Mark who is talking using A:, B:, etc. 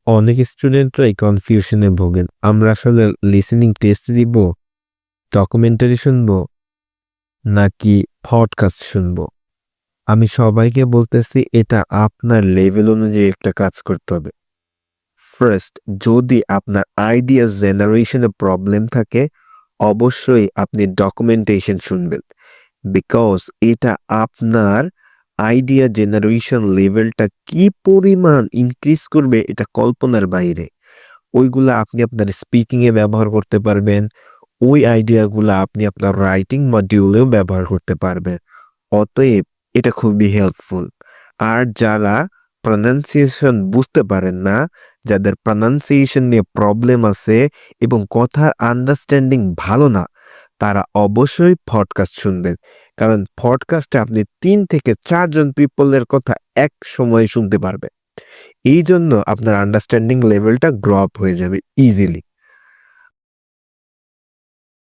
A: অনেক স্টুডেন্টরাই কনফিউশনে ভোগেন। আমরা আসলে লিসেনিং টেস্ট দিব, ডকুমেন্টারি শুনবো নাকি পডকাস্ট শুনবো? আমি সবাইকে বলতেছি এটা আপনার লেভেল অনুযায়ী একটা কাজ করতে হবে। ফার্স্ট, যদি আপনার আইডিয়া জেনারেশনে প্রবলেম থাকে অবশ্যই আপনি ডকুমেন্টেশন শুনবেন, বিকজ এটা আপনার আইডিয়া জেনারেশন লেভেলটা কি পরিমাণ ইনক্রিজ করবে এটা কল্পনার বাইরে। ওইগুলা আপনি আপনার স্পিকিংয়ে ব্যবহার করতে পারবেন। ওই আইডিয়াগুলা আপনি আপনার রাইটিং মডিউলেও ব্যবহার করতে পারবেন। অতএব এটা খুবই হেল্পফুল। আর যারা প্রনাউন্সিয়েশন বুঝতে পারেন না, যাদের প্রনাউন্সিয়েশন নিয়ে প্রবলেম আছে এবং কথার আন্ডারস্ট্যান্ডিং ভালো না, তারা অবশ্যই পডকাস্ট শুনবেন। কারণ পডকাস্টে আপনি ৩ থেকে ৪ জন পিপলের কথা এক সময়ে শুনতে পারবেন। এই জন্য আপনার আন্ডারস্ট্যান্ডিং লেভেলটা গ্রো আপ হয়ে যাবে ইজিলি।